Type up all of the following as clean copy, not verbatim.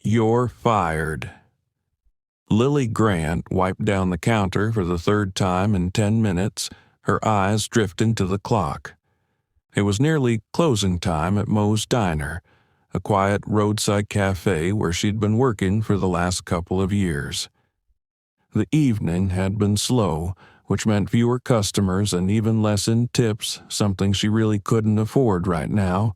You're fired. Lily Grant wiped down the counter for the third time in 10 minutes, her eyes drifting to the clock. It was nearly closing time at Moe's Diner, a quiet roadside cafe where she'd been working for the last couple of years. The evening had been slow, which meant fewer customers and even less in tips, something she really couldn't afford right now.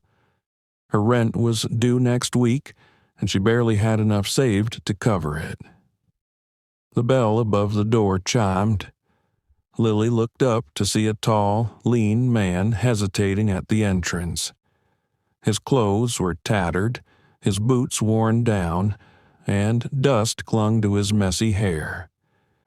Her rent was due next week, and she barely had enough saved to cover it. The bell above the door chimed. Lily looked up to see a tall, lean man hesitating at the entrance. His clothes were tattered, his boots worn down, and dust clung to his messy hair.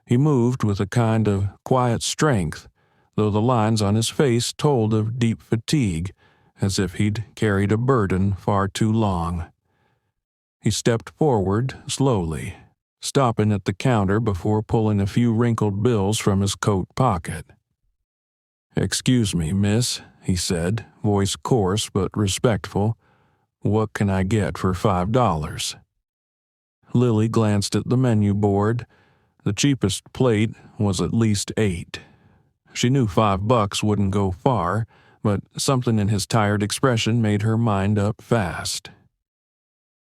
He moved with a kind of quiet strength, though the lines on his face told of deep fatigue, as if he'd carried a burden far too long. He stepped forward slowly, stopping at the counter before pulling a few wrinkled bills from his coat pocket. "Excuse me, miss," he said, voice coarse but respectful. "What can I get for $5? Lily glanced at the menu board. The cheapest plate was at least $8. She knew $5 wouldn't go far, but something in his tired expression made her mind up fast.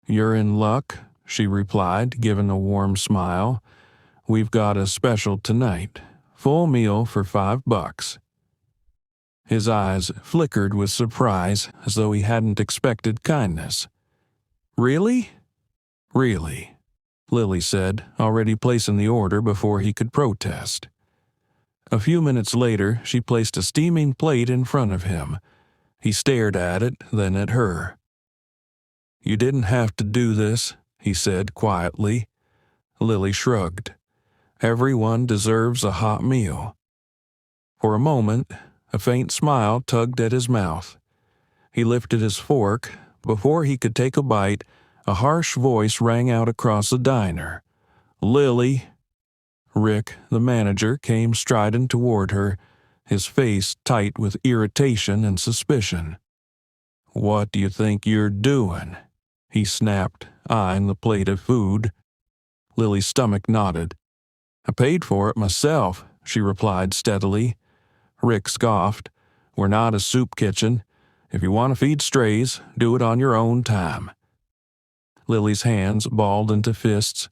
"You're in luck," she replied, giving a warm smile. "We've got a special tonight. Full meal for $5. His eyes flickered with surprise, as though he hadn't expected kindness. "Really?" "Really," Lily said, already placing the order before he could protest. A few minutes later, she placed a steaming plate in front of him. He stared at it, then at her. "You didn't have to do this," he said quietly. Lily shrugged. "Everyone deserves a hot meal." For a moment, a faint smile tugged at his mouth. He lifted his fork. Before he could take a bite, a harsh voice rang out across the diner. "Lily!" Rick, the manager, came striding toward her, his face tight with irritation and suspicion. "What do you think you're doing?" he snapped, eyeing the plate of food. Lily's stomach knotted. "I paid for it myself," she replied steadily. Rick scoffed. "We're not a soup kitchen. If you want to feed strays, do it on your own time." Lily's hands balled into fists.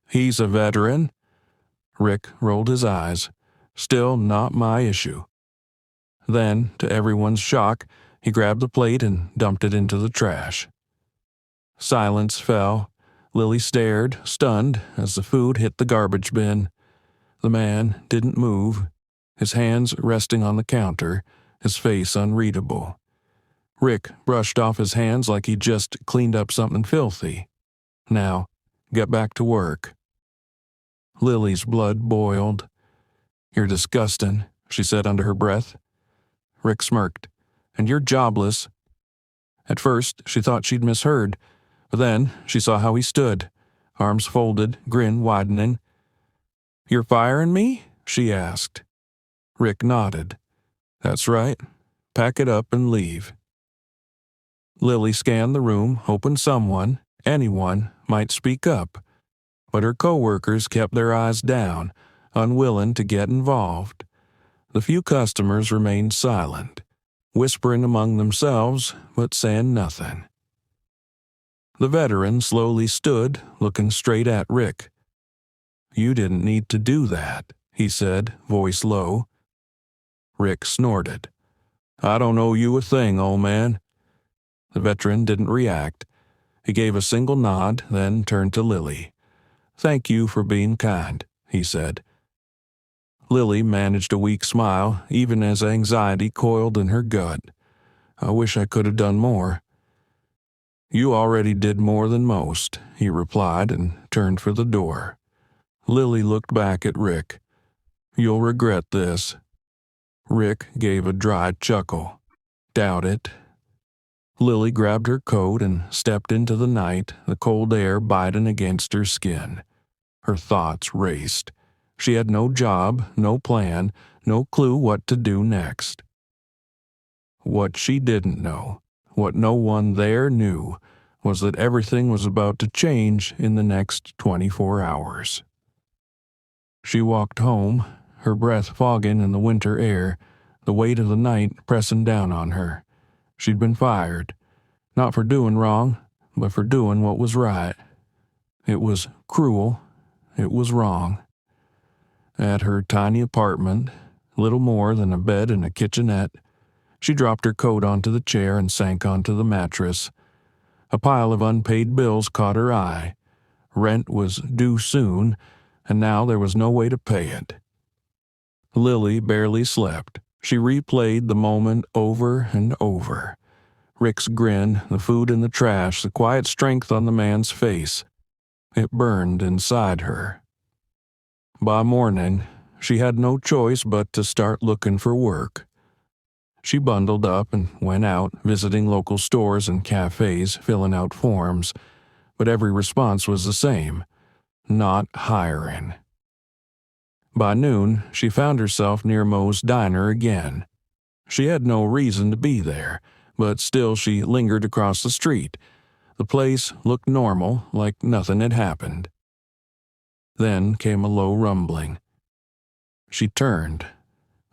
"He's a veteran." Rick rolled his eyes. "Still not my issue." Then, to everyone's shock, he grabbed the plate and dumped it into the trash. Silence fell. Lily stared, stunned, as the food hit the garbage bin. The man didn't move, his hands resting on the counter, his face unreadable. Rick brushed off his hands like he'd just cleaned up something filthy. "Now, get back to work." Lily's blood boiled. "You're disgusting," she said under her breath. Rick smirked. "And you're jobless." At first, she thought she'd misheard, but then she saw how he stood, arms folded, grin widening. "You're firing me?" she asked. Rick nodded. "That's right. Pack it up and leave." Lily scanned the room, hoping someone, anyone, might speak up. But her co-workers kept their eyes down, unwilling to get involved. The few customers remained silent, whispering among themselves, but saying nothing. The veteran slowly stood, looking straight at Rick. "You didn't need to do that," he said, voice low. Rick snorted. "I don't owe you a thing, old man." The veteran didn't react. He gave a single nod, then turned to Lily. "Thank you for being kind," he said. Lily managed a weak smile, even as anxiety coiled in her gut. "I wish I could have done more." "You already did more than most," he replied and turned for the door. Lily looked back at Rick. "You'll regret this." Rick gave a dry chuckle. "Doubt it." Lily grabbed her coat and stepped into the night, the cold air biting against her skin. Her thoughts raced. She had no job, no plan, no clue what to do next. What she didn't know, what no one there knew, was that everything was about to change in the next 24 hours. She walked home, her breath fogging in the winter air, the weight of the night pressing down on her. She'd been fired, not for doing wrong, but for doing what was right. It was cruel. It was wrong. At her tiny apartment, little more than a bed and a kitchenette, she dropped her coat onto the chair and sank onto the mattress. A pile of unpaid bills caught her eye. Rent was due soon, and now there was no way to pay it. Lily barely slept. She replayed the moment over and over. Rick's grin, the food in the trash, the quiet strength on the man's face. It burned inside her. By morning, she had no choice but to start looking for work. She bundled up and went out, visiting local stores and cafes, filling out forms, but every response was the same: not hiring. By noon, she found herself near Moe's Diner again. She had no reason to be there, but still she lingered across the street. The place looked normal, like nothing had happened. Then came a low rumbling. She turned.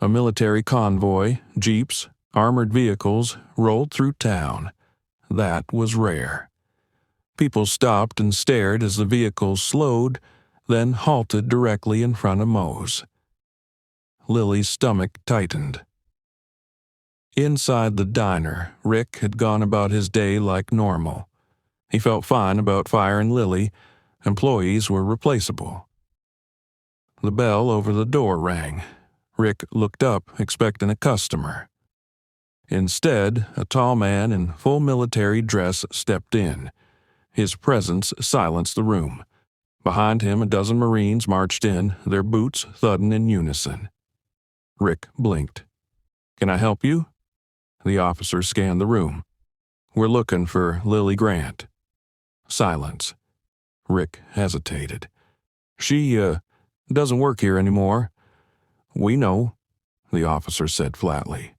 A military convoy, jeeps, armored vehicles rolled through town. That was rare. People stopped and stared as the vehicles slowed, then halted directly in front of Moe's. Lily's stomach tightened. Inside the diner, Rick had gone about his day like normal. He felt fine about firing Lily. Employees were replaceable. The bell over the door rang. Rick looked up, expecting a customer. Instead, a tall man in full military dress stepped in. His presence silenced the room. Behind him, a dozen Marines marched in, their boots thudding in unison. Rick blinked. "Can I help you?" The officer scanned the room. "We're looking for Lily Grant." Silence. Rick hesitated. She doesn't work here anymore." "We know," the officer said flatly.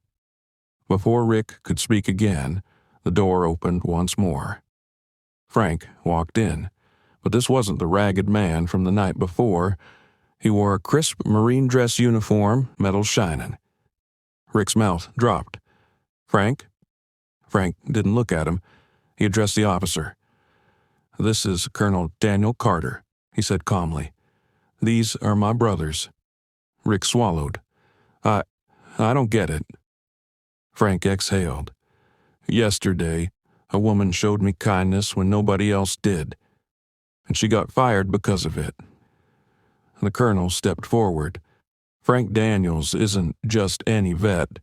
Before Rick could speak again, the door opened once more. Frank walked in, but this wasn't the ragged man from the night before. He wore a crisp marine dress uniform, metal shining. Rick's mouth dropped. "Frank?" Frank didn't look at him. He addressed the officer. "This is Colonel Daniel Carter," he said calmly. "These are my brothers." Rick swallowed. I don't get it." Frank exhaled. "Yesterday, a woman showed me kindness when nobody else did, and she got fired because of it." The colonel stepped forward. "Frank Daniels isn't just any vet.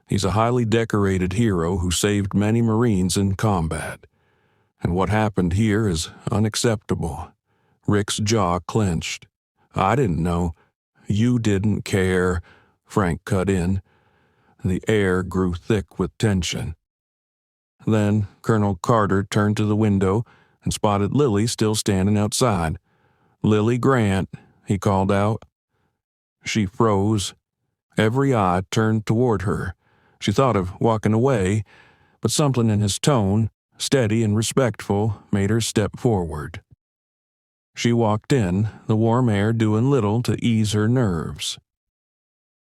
He's a highly decorated hero who saved many Marines in combat. And what happened here is unacceptable." Rick's jaw clenched. "I didn't know." "You didn't care," Frank cut in. The air grew thick with tension. Then Colonel Carter turned to the window and spotted Lily still standing outside. "Lily Grant," he called out. She froze. Every eye turned toward her. She thought of walking away, but something in his tone, steady and respectful, made her step forward. She walked in, the warm air doing little to ease her nerves.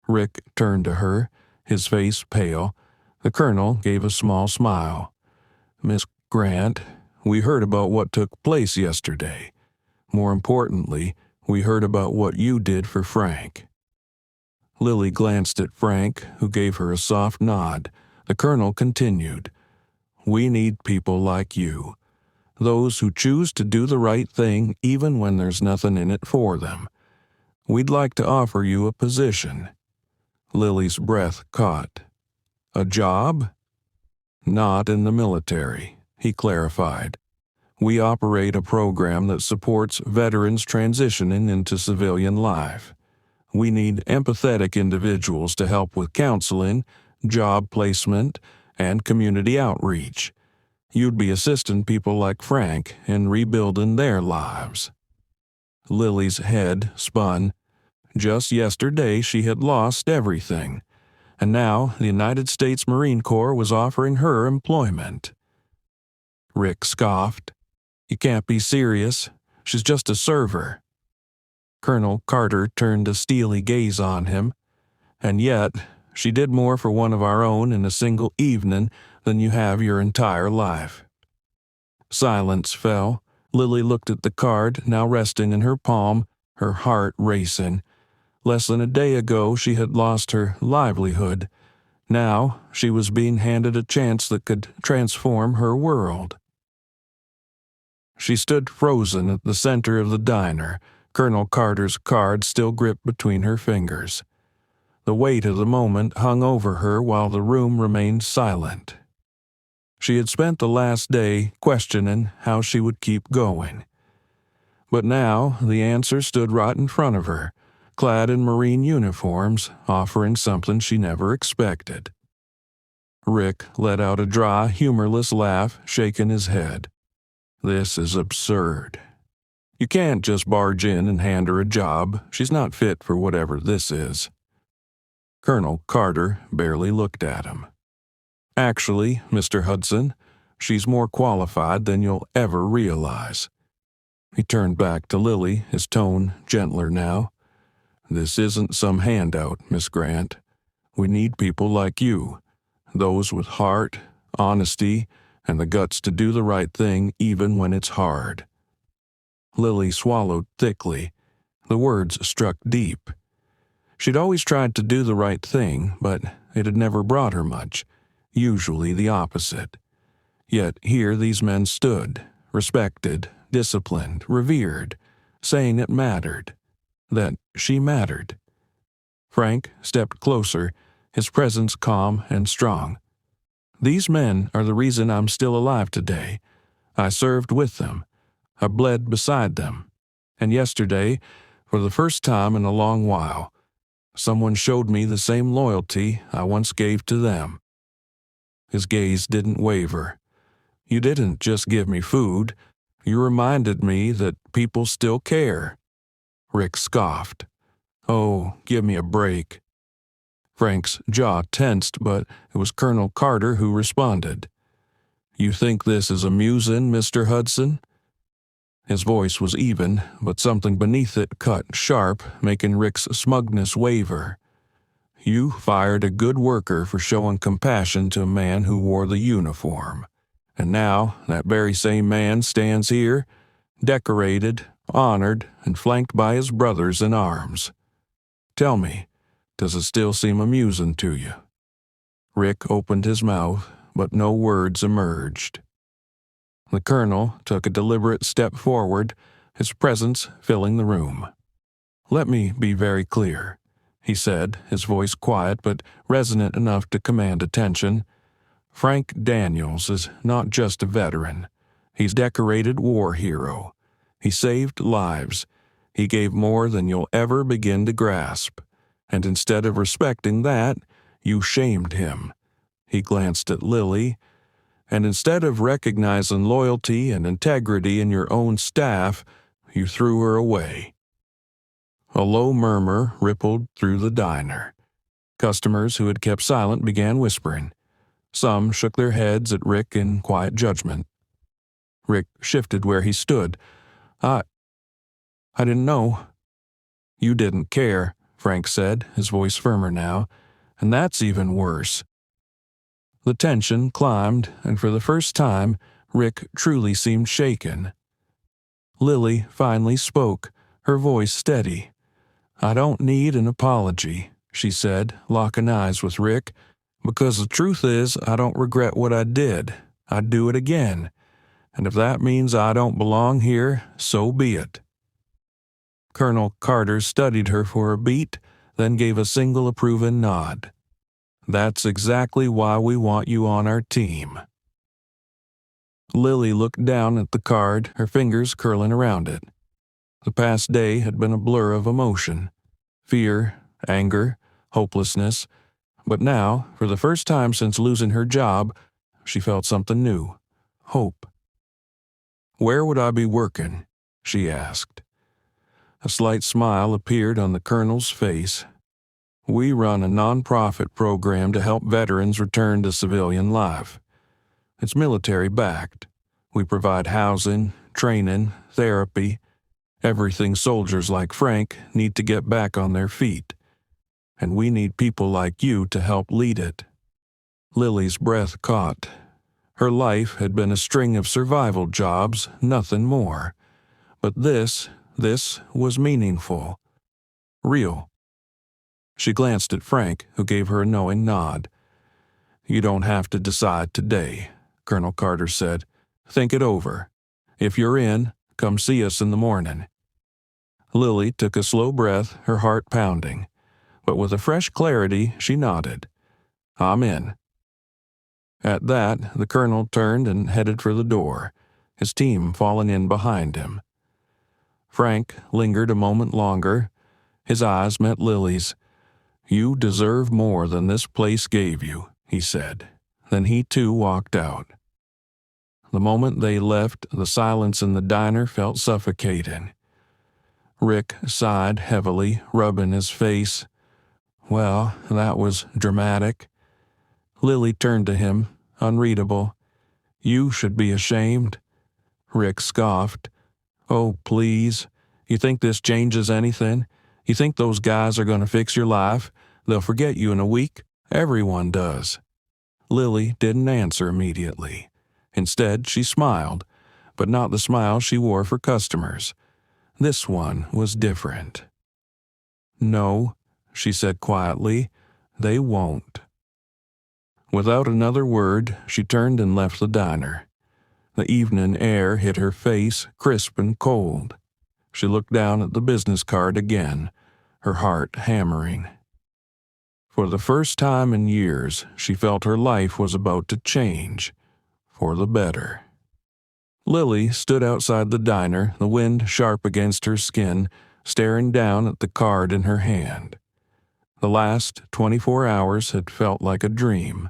Rick turned to her, his face pale. The colonel gave a small smile. "Miss Grant, we heard about what took place yesterday. More importantly, we heard about what you did for Frank." Lily glanced at Frank, who gave her a soft nod. The colonel continued. "We need people like you. Those who choose to do the right thing even when there's nothing in it for them. We'd like to offer you a position." Lily's breath caught. "A job?" "Not in the military," he clarified. "We operate a program that supports veterans transitioning into civilian life. We need empathetic individuals to help with counseling, job placement, and community outreach. You'd be assisting people like Frank in rebuilding their lives." Lily's head spun. Just yesterday she had lost everything, and now the United States Marine Corps was offering her employment. Rick scoffed. "You can't be serious. She's just a server." Colonel Carter turned a steely gaze on him. "And yet, she did more for one of our own in a single evening than you have your entire life." Silence fell. Lily looked at the card, now resting in her palm, her heart racing. Less than a day ago, she had lost her livelihood. Now, she was being handed a chance that could transform her world. She stood frozen at the center of the diner, Colonel Carter's card still gripped between her fingers. The weight of the moment hung over her while the room remained silent. She had spent the last day questioning how she would keep going. But now the answer stood right in front of her, clad in Marine uniforms, offering something she never expected. Rick let out a dry, humorless laugh, shaking his head. "This is absurd. You can't just barge in and hand her a job. She's not fit for whatever this is." Colonel Carter barely looked at him. "Actually, Mr. Hudson, she's more qualified than you'll ever realize." He turned back to Lily, his tone gentler now. "This isn't some handout, Miss Grant. We need people like you, those with heart, honesty, and the guts to do the right thing even when it's hard." Lily swallowed thickly. The words struck deep. She'd always tried to do the right thing, but it had never brought her much, usually the opposite. Yet here these men stood, respected, disciplined, revered, saying it mattered, that she mattered. Frank stepped closer, his presence calm and strong. "These men are the reason I'm still alive today. I served with them. I bled beside them. And yesterday, for the first time in a long while, someone showed me the same loyalty I once gave to them." His gaze didn't waver. "You didn't just give me food. You reminded me that people still care." Rick scoffed. "Oh, give me a break." Frank's jaw tensed, but it was Colonel Carter who responded. "You think this is amusing, Mr. Hudson?" His voice was even, but something beneath it cut sharp, making Rick's smugness waver. "You fired a good worker for showing compassion to a man who wore the uniform. And now that very same man stands here, decorated, honored, and flanked by his brothers in arms. Tell me, does it still seem amusing to you?" Rick opened his mouth, but no words emerged. The colonel took a deliberate step forward, his presence filling the room. "Let me be very clear," he said, his voice quiet but resonant enough to command attention. "Frank Daniels is not just a veteran. He's a decorated war hero. He saved lives. He gave more than you'll ever begin to grasp. And instead of respecting that, you shamed him." He glanced at Lily. "And instead of recognizing loyalty and integrity in your own staff, you threw her away." A low murmur rippled through the diner. Customers who had kept silent began whispering. Some shook their heads at Rick in quiet judgment. Rick shifted where he stood. I didn't know." "You didn't care," Frank said, his voice firmer now. "And that's even worse." The tension climbed, and for the first time, Rick truly seemed shaken. Lily finally spoke, her voice steady. "I don't need an apology," she said, locking eyes with Rick, "because the truth is I don't regret what I did. I'd do it again. And if that means I don't belong here, so be it." Colonel Carter studied her for a beat, then gave a single approving nod. "That's exactly why we want you on our team." Lily looked down at the card, her fingers curling around it. The past day had been a blur of emotion. Fear, anger, hopelessness. But now, for the first time since losing her job, she felt something new. Hope. "Where would I be working?" she asked. A slight smile appeared on the colonel's face. "We run a non-profit program to help veterans return to civilian life. It's military-backed. We provide housing, training, therapy, everything soldiers like Frank need to get back on their feet. And we need people like you to help lead it." Lily's breath caught. Her life had been a string of survival jobs, nothing more. But this was meaningful. Real. She glanced at Frank, who gave her a knowing nod. "You don't have to decide today," Colonel Carter said. "Think it over. If you're in, come see us in the morning." Lily took a slow breath, her heart pounding. But with a fresh clarity, she nodded. "I'm in." At that, the colonel turned and headed for the door, his team falling in behind him. Frank lingered a moment longer. His eyes met Lily's. "You deserve more than this place gave you," he said. Then he too walked out. The moment they left, the silence in the diner felt suffocating. Rick sighed heavily, rubbing his face. Well, that was dramatic. Lily turned to him, unreadable. "You should be ashamed." Rick scoffed. "Oh, please. You think this changes anything? You think those guys are going to fix your life? They'll forget you in a week? Everyone does." Lily didn't answer immediately. Instead, she smiled, but not the smile she wore for customers. This one was different. "No," she said quietly, "they won't." Without another word, she turned and left the diner. The evening air hit her face, crisp and cold. She looked down at the business card again, her heart hammering. For the first time in years, she felt her life was about to change, for the better. Lily stood outside the diner, the wind sharp against her skin, staring down at the card in her hand. The last 24 hours had felt like a dream.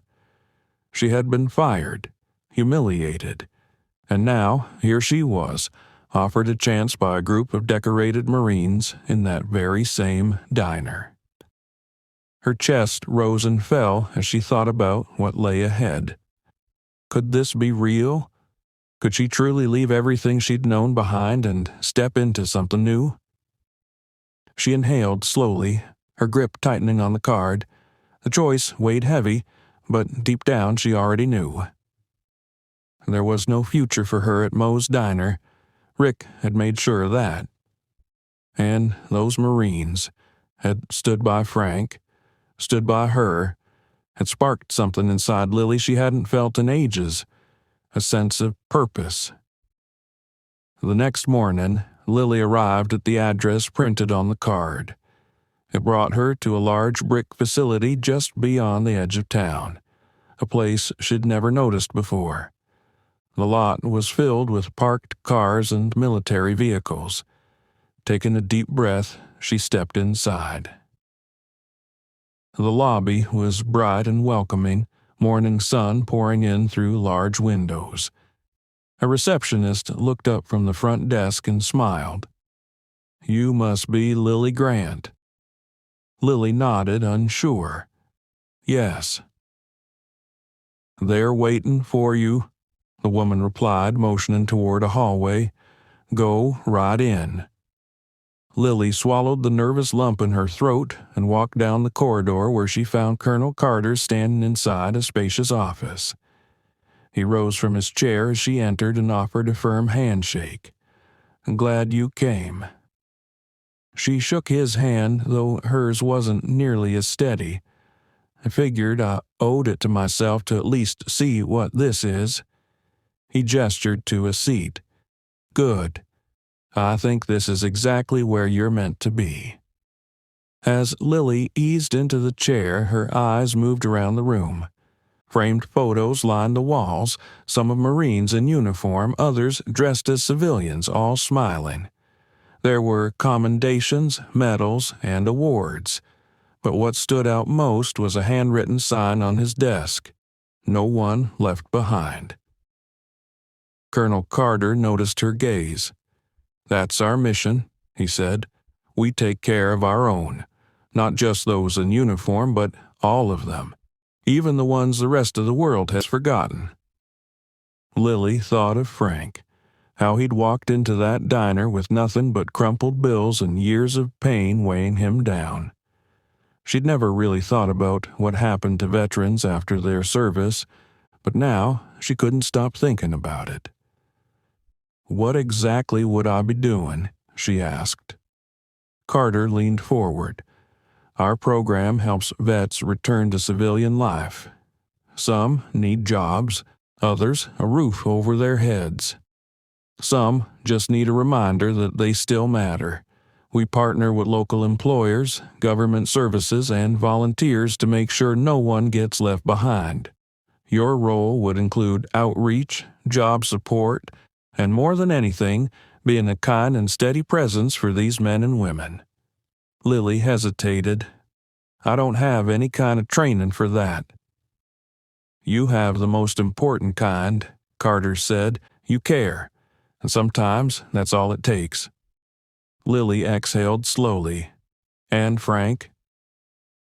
She had been fired, humiliated, and now here she was, offered a chance by a group of decorated Marines in that very same diner. Her chest rose and fell as she thought about what lay ahead. Could this be real? Could she truly leave everything she'd known behind and step into something new? She inhaled slowly, her grip tightening on the card. The choice weighed heavy, but deep down she already knew. There was no future for her at Moe's Diner. Rick had made sure of that. And those Marines had stood by Frank, stood by her, had sparked something inside Lily she hadn't felt in ages, a sense of purpose. The next morning, Lily arrived at the address printed on the card. It brought her to a large brick facility just beyond the edge of town, a place she'd never noticed before. The lot was filled with parked cars and military vehicles. Taking a deep breath, she stepped inside. The lobby was bright and welcoming, morning sun pouring in through large windows. A receptionist looked up from the front desk and smiled. "You must be Lily Grant." Lily nodded, unsure. "Yes." "They're waiting for you," the woman replied, motioning toward a hallway. "Go right in." Lily swallowed the nervous lump in her throat and walked down the corridor where she found Colonel Carter standing inside a spacious office. He rose from his chair as she entered and offered a firm handshake. "Glad you came." She shook his hand, though hers wasn't nearly as steady. "I figured I owed it to myself to at least see what this is." He gestured to a seat. "Good. I think this is exactly where you're meant to be." As Lily eased into the chair, her eyes moved around the room. Framed photos lined the walls, some of Marines in uniform, others dressed as civilians, all smiling. There were commendations, medals, and awards. But what stood out most was a handwritten sign on his desk. "No one left behind." Colonel Carter noticed her gaze. "That's our mission," he said. "We take care of our own. Not just those in uniform, but all of them. Even the ones the rest of the world has forgotten." Lily thought of Frank, how he'd walked into that diner with nothing but crumpled bills and years of pain weighing him down. She'd never really thought about what happened to veterans after their service, but now she couldn't stop thinking about it. "What exactly would I be doing?" she asked. Carter leaned forward. "Our program helps vets return to civilian life. Some need jobs, others a roof over their heads. Some just need a reminder that they still matter. We partner with local employers, government services, and volunteers to make sure no one gets left behind. Your role would include outreach, job support, and more than anything, being a kind and steady presence for these men and women." Lily hesitated. "I don't have any kind of training for that." "You have the most important kind," Carter said. "You care, and sometimes that's all it takes." Lily exhaled slowly. "And Frank?"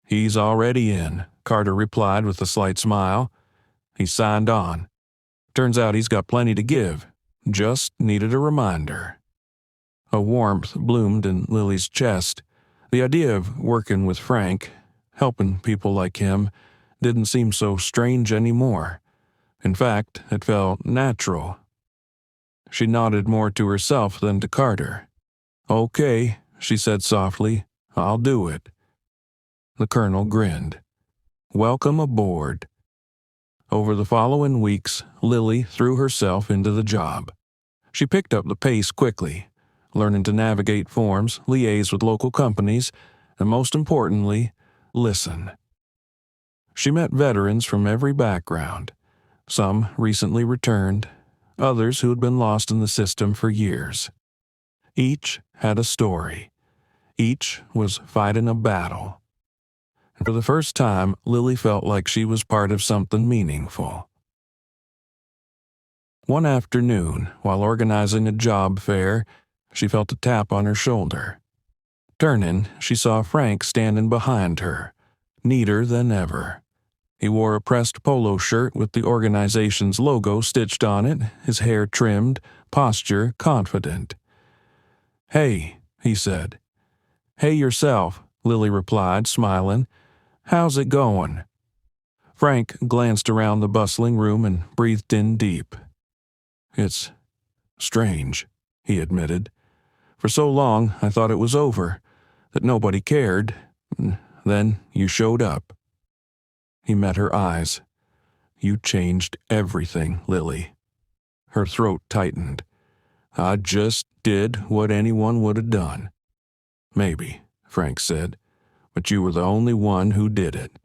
"He's already in," Carter replied with a slight smile. "He's signed on. Turns out he's got plenty to give. Just needed a reminder." A warmth bloomed in Lily's chest. The idea of working with Frank, helping people like him, didn't seem so strange anymore. In fact, it felt natural. She nodded more to herself than to Carter. "Okay," she said softly. "I'll do it." The colonel grinned. "Welcome aboard." Over the following weeks, Lily threw herself into the job. She picked up the pace quickly, learning to navigate forms, liaise with local companies, and most importantly, listen. She met veterans from every background, some recently returned, others who had been lost in the system for years. Each had a story. Each was fighting a battle. And for the first time, Lily felt like she was part of something meaningful. One afternoon, while organizing a job fair, she felt a tap on her shoulder. Turning, she saw Frank standing behind her, neater than ever. He wore a pressed polo shirt with the organization's logo stitched on it, his hair trimmed, posture confident. "Hey," he said. "Hey yourself," Lily replied, smiling. "How's it going?" Frank glanced around the bustling room and breathed in deep. "It's strange," he admitted. "For so long I thought it was over, that nobody cared. Then you showed up." He met her eyes. "You changed everything, Lily." Her throat tightened. "I just did what anyone would have done." "Maybe," Frank said, "but you were the only one who did it."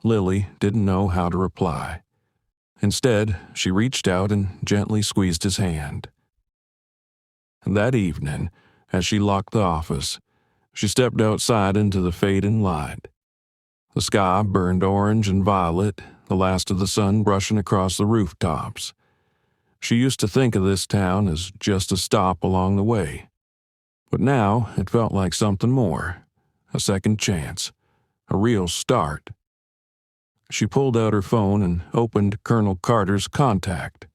Lily didn't know how to reply. Instead, she reached out and gently squeezed his hand. That evening, as she locked the office, she stepped outside into the fading light. The sky burned orange and violet, the last of the sun brushing across the rooftops. She used to think of this town as just a stop along the way. But now it felt like something more, a second chance, a real start. She pulled out her phone and opened Colonel Carter's contact.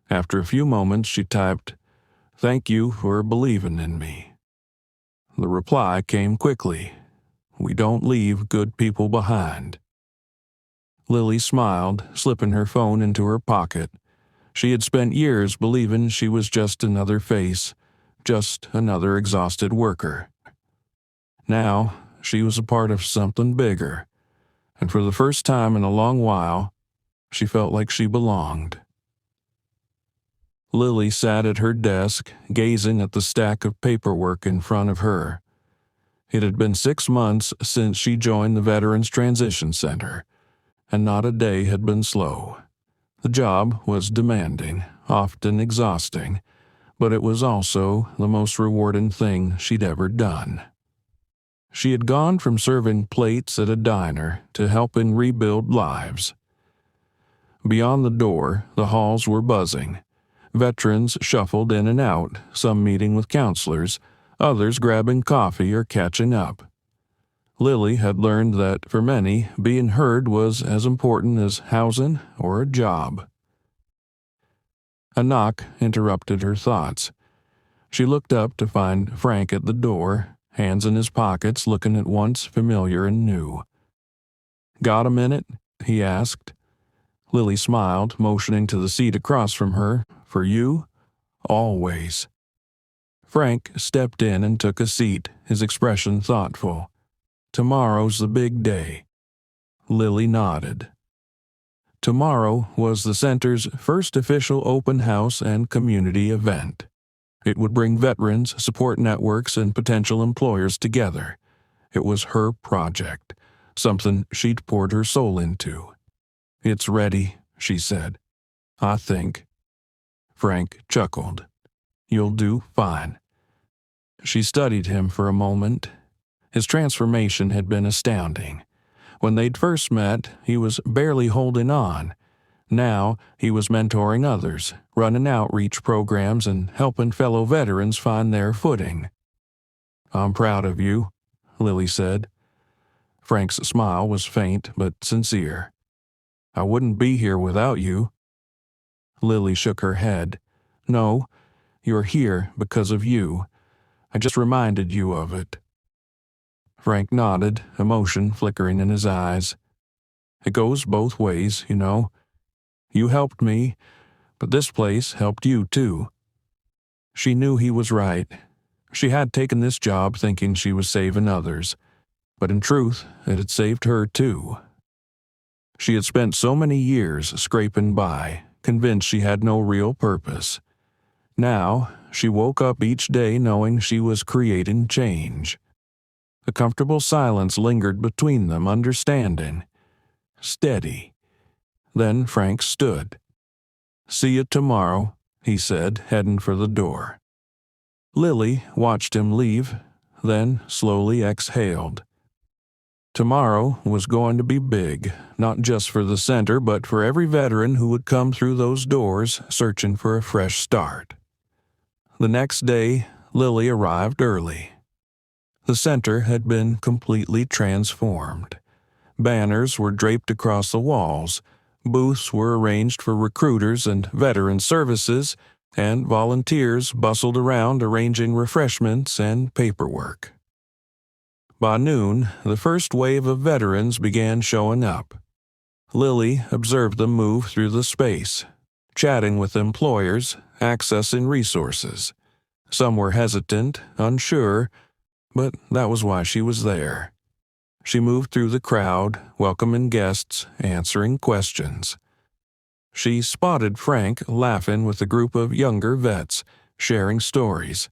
After a few moments, she typed, "Thank you for believing in me." The reply came quickly. "We don't leave good people behind." Lily smiled, slipping her phone into her pocket. She had spent years believing she was just another face, just another exhausted worker. Now, she was a part of something bigger, and for the first time in a long while, she felt like she belonged. Lily sat at her desk, gazing at the stack of paperwork in front of her. It had been 6 months since she joined the Veterans Transition Center, and not a day had been slow. The job was demanding, often exhausting, but it was also the most rewarding thing she'd ever done. She had gone from serving plates at a diner to helping rebuild lives. Beyond the door, the halls were buzzing. Veterans shuffled in and out, some meeting with counselors, others grabbing coffee or catching up. Lily had learned that for many, being heard was as important as housing or a job. A knock interrupted her thoughts. She looked up to find Frank at the door, hands in his pockets, looking at once familiar and new. "Got a minute?" he asked. Lily smiled, motioning to the seat across from her. "For you? Always." Frank stepped in and took a seat, his expression thoughtful. "Tomorrow's the big day." Lily nodded. Tomorrow was the center's first official open house and community event. It would bring veterans, support networks, and potential employers together. It was her project, something she'd poured her soul into. "It's ready," she said. "I think." Frank chuckled. "You'll do fine." She studied him for a moment. His transformation had been astounding. When they'd first met, he was barely holding on. Now, he was mentoring others, running outreach programs, and helping fellow veterans find their footing. "I'm proud of you," Lily said. Frank's smile was faint but sincere. "I wouldn't be here without you." Lily shook her head. "No, you're here because of you. I just reminded you of it." Frank nodded, emotion flickering in his eyes. "It goes both ways, you know. You helped me, but this place helped you too." She knew he was right. She had taken this job thinking she was saving others, but in truth, it had saved her too. She had spent so many years scraping by, convinced she had no real purpose. Now, she woke up each day knowing she was creating change. A comfortable silence lingered between them, understanding. Steady. Then Frank stood. "See you tomorrow," he said, heading for the door. Lily watched him leave, then slowly exhaled. Tomorrow was going to be big, not just for the center, but for every veteran who would come through those doors searching for a fresh start. The next day, Lily arrived early. The center had been completely transformed. Banners were draped across the walls, booths were arranged for recruiters and veteran services, and volunteers bustled around arranging refreshments and paperwork. By noon, the first wave of veterans began showing up. Lily observed them move through the space, chatting with employers, accessing resources. Some were hesitant, unsure, but that was why she was there. She moved through the crowd, welcoming guests, answering questions. She spotted Frank laughing with a group of younger vets, sharing stories.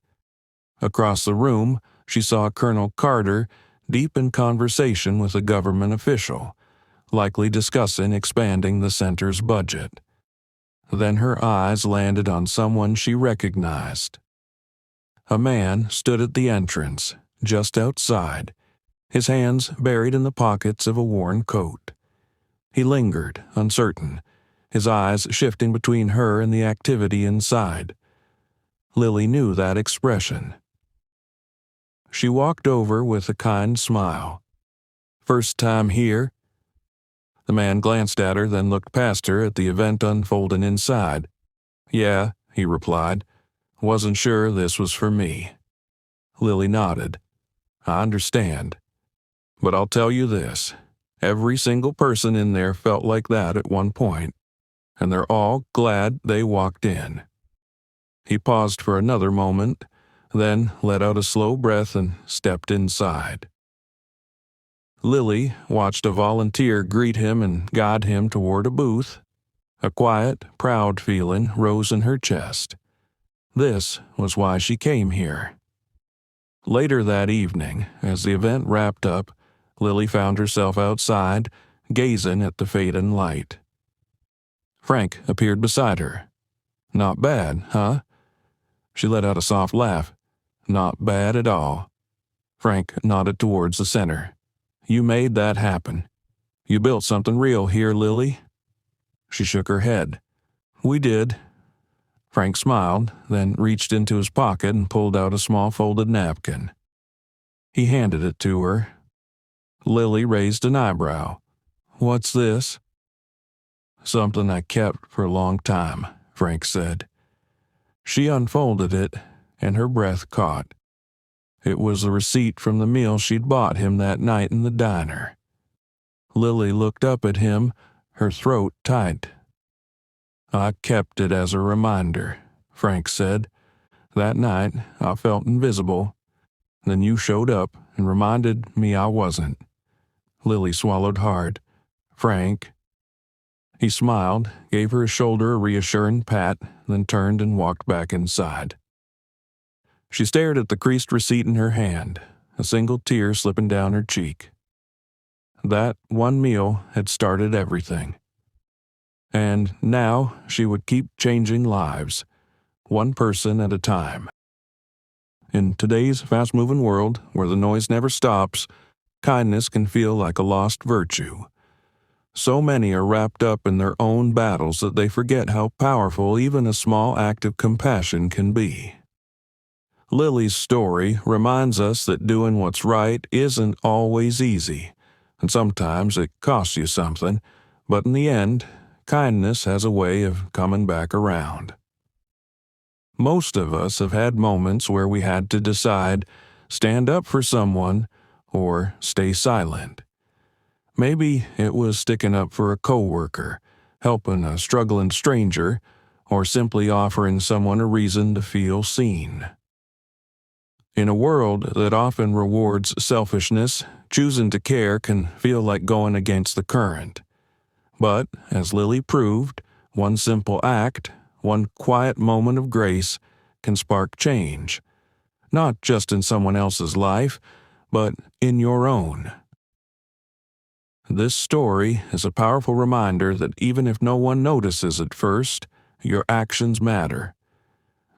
Across the room, she saw Colonel Carter deep in conversation with a government official, likely discussing expanding the center's budget. Then her eyes landed on someone she recognized. A man stood at the entrance, just outside, his hands buried in the pockets of a worn coat. He lingered, uncertain, his eyes shifting between her and the activity inside. Lily knew that expression. She walked over with a kind smile. "First time here?" The man glanced at her, then looked past her at the event unfolding inside. "Yeah," he replied. "Wasn't sure this was for me." Lily nodded. "I understand. But I'll tell you this. Every single person in there felt like that at one point, and they're all glad they walked in." He paused for another moment, then let out a slow breath and stepped inside. Lily watched a volunteer greet him and guide him toward a booth. A quiet, proud feeling rose in her chest. This was why she came here. Later that evening, as the event wrapped up, Lily found herself outside, gazing at the fading light. Frank appeared beside her. "Not bad, huh?" She let out a soft laugh. "Not bad at all." Frank nodded towards the center. "You made that happen. You built something real here, Lily." She shook her head. "We did." Frank smiled, then reached into his pocket and pulled out a small folded napkin. He handed it to her. Lily raised an eyebrow. "What's this?" "Something I kept for a long time. Frank said. She unfolded it, and her breath caught. It was the receipt from the meal she'd bought him that night in the diner. Lily looked up at him, her throat tight. I kept it as a reminder, Frank said. That night, I felt invisible. Then you showed up and reminded me I wasn't. Lily swallowed hard. Frank. He smiled, gave her shoulder a reassuring pat, then turned and walked back inside. She stared at the creased receipt in her hand, a single tear slipping down her cheek. That one meal had started everything. And now she would keep changing lives, one person at a time. In today's fast-moving world, where the noise never stops, kindness can feel like a lost virtue. So many are wrapped up in their own battles that they forget how powerful even a small act of compassion can be. Lily's story reminds us that doing what's right isn't always easy, and sometimes it costs you something, but in the end, kindness has a way of coming back around. Most of us have had moments where we had to decide, stand up for someone or stay silent. Maybe it was sticking up for a coworker, helping a struggling stranger, or simply offering someone a reason to feel seen. In a world that often rewards selfishness, choosing to care can feel like going against the current. But, as Lily proved, one simple act, one quiet moment of grace, can spark change. Not just in someone else's life, but in your own. This story is a powerful reminder that even if no one notices at first, your actions matter.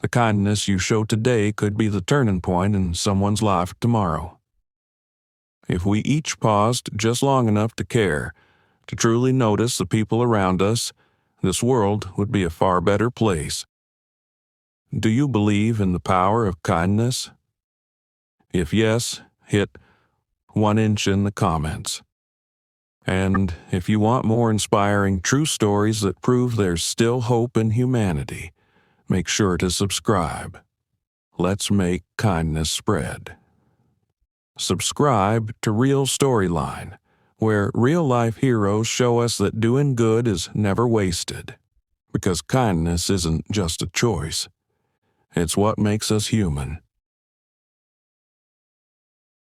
The kindness you show today could be the turning point in someone's life tomorrow. If we each paused just long enough to care, to truly notice the people around us, this world would be a far better place. Do you believe in the power of kindness? If yes, hit 1 inch in the comments. And if you want more inspiring true stories that prove there's still hope in humanity, make sure to subscribe. Let's make kindness spread. Subscribe to Real Storyline, where real-life heroes show us that doing good is never wasted. Because kindness isn't just a choice. It's what makes us human.